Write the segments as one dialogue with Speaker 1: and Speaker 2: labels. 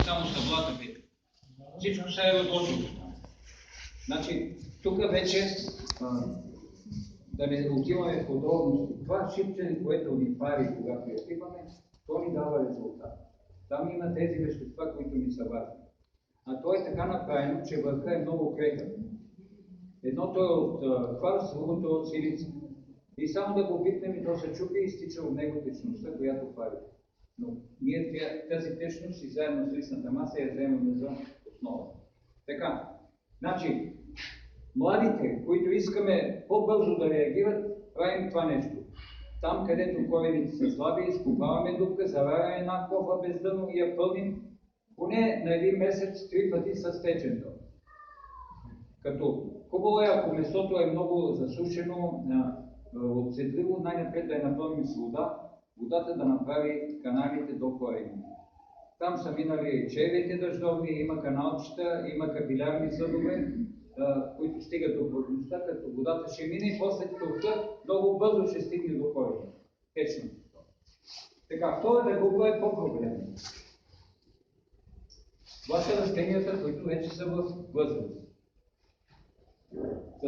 Speaker 1: само съблата бе. Всичко се е отложило. Значи, тук вече, да не отиваме в подробности, това шипчене, което ни пари, когато я пипаме, то ни дава резултат. Там има тези вещества, които ни са важни. А то е така направено, че върха е много крехък. Едното е от кварц, другото е от силица. И само да го пипнем и то се чупи и изтича от него течността, която пари. Но ние тази течност и заедно с листната маса я вземаме за основа. Така, значи, младите, които искаме по-бързо да реагират, правим това нещо. Там, където корените са слаби, изкопаваме дупка, заваряме една кофа без дъно и я пълним поне на един месец 3 пъти с течен дъл. Като хубаво е, ако месото е много засушено, отседливо, най-напред да я напълним с вода, водата да направи каналите до корените. Там са минали червите дъждовни, има каналчета, има капилярни съдове, които стигат до повърхността, като водата ще мине и после това много бързо ще стигне до корените. Течно. Така, втората група е по-проблемна. Това са растенията, които вече са в възраст.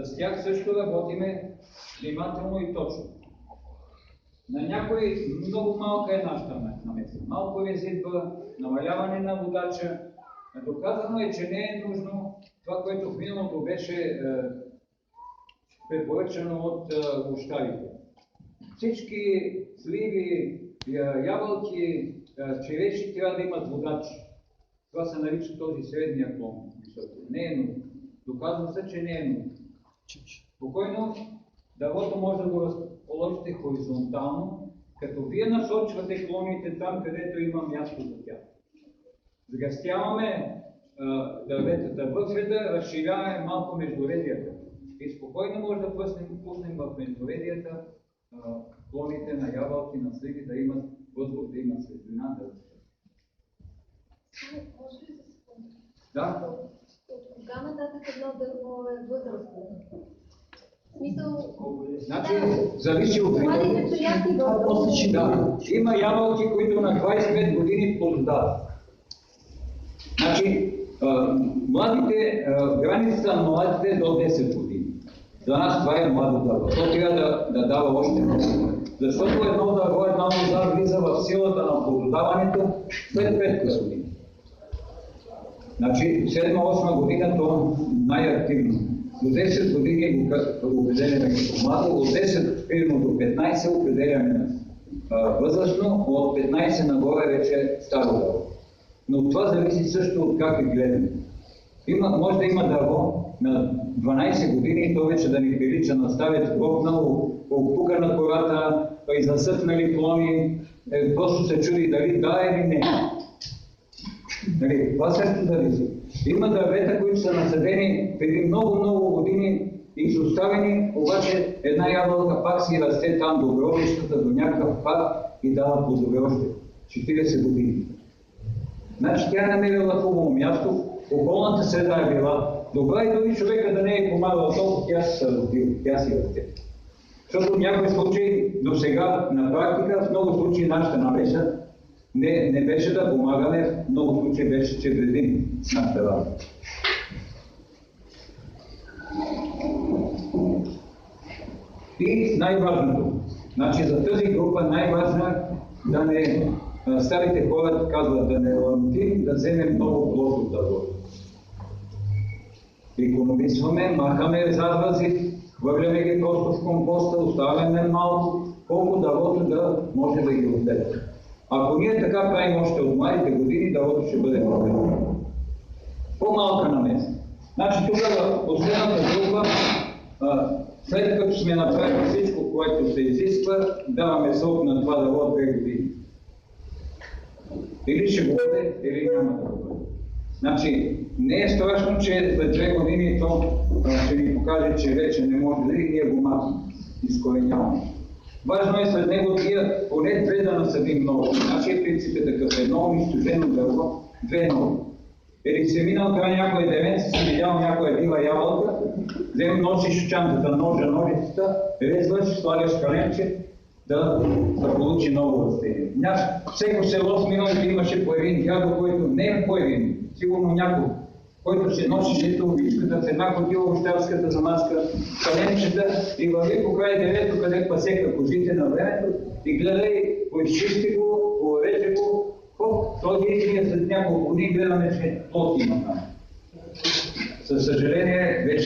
Speaker 1: С тях също работиме внимателно и точно. На някой много малка е нашата намеса. Малко резидба, намаляване на водача. Доказано е, че не е нужно това, което в миналото беше препоръчано от лощарите. Всички сливи, ябълки, череши трябва да имат водач. Това се нарича този средния клон. Не е нужно. Доказва се, че не е нужно. Спокойно, дървото може да го разположите хоризонтално, като вие насочвате клоните там, където има място за тях. Загъстяваме дърветата в реда, разширяваме малко междуредията. И спокойно може да пуснем в междуредията клоните на ябълки, на сливи, да имат въздух, да имат светлина, да растат.
Speaker 2: Може ли да се помни?
Speaker 1: Да.
Speaker 2: От кога нататък едно дърво е възрастно? В смисъл...
Speaker 1: Значи, зависи от
Speaker 2: младите са ясни въпроси.
Speaker 1: Да. Има ябълки, които на 25 години плододават. Значи, границата на младите е до 10 години. За нас това е младо дърво. То трябва да дава още много. Защото едно дърво, една лоза влиза в силата на плододаването след 5 години. Значи, 7-8 година то най-активно. До 10 години го определяме като младо, от 10 примерно до 15 определяме възрастно, от 15 нагоре вече е старо дърво. Но това зависи също от как ги гледаме. Може да има дърво на 12 години и то вече да ни прилича на старец, грохнало, опука на кората, и засъхнали клони, просто се чуди дали да или не. Това също зависи. Има дървета, които са насадени преди много години и изоставени, обаче една ябълка пак си расте там до гробищата, до някакъв пак и дава плодове още 40 години. Значи тя намерила хубаво място, околната среда е била добра и дори човека да не е помагал толкова, тя се родила, тя си расте. Защото в някои случаи до сега на практика, в много случаи нашата намеса не беше да помагаме, в много случаи беше, че вредим нашата работа. И най-важното, значи за тази група най-важно е да не, старите хора казват да не ламтим, да вземем много плод от дървото. Икономисваме, махаме зарвази, хвърляме ги просто в компоста, оставяме малко, колко дървото да може да ги отгледа. Ако ние така правим още от младите години, дървото ще бъде по-добро. По-малка намеса. Значи тук в последната група, след като сме направили всичко, което се изисква, даваме срок на това дърво 2 години. Или ще го бъде, или няма да го бъде. Значи, не е страшно, че след 2 години то ще ни покаже, че вече не може да и ние го махнем, изкореняваме. Важно е след него тия поне 2 да насадим много. Значи принцип е такъв: едно унищожено дърво, 2 нови. Или си минал край някой девен, си видял някоя била ябълка, взем носиш чантата, ножицата, резваш, слагаш каленче да получи ново растение. Всеко село в миналото имаше по един дядо, който не е по един, сигурно някой, който се носеше тълбичката в една котила общарската замазка, каленчета и върви по край дерето, къде пасеха козите на времето и гледай, поизчисти го, пореже го, този ние след няколко дни гледаме, че плод има там. Със съжаление, вече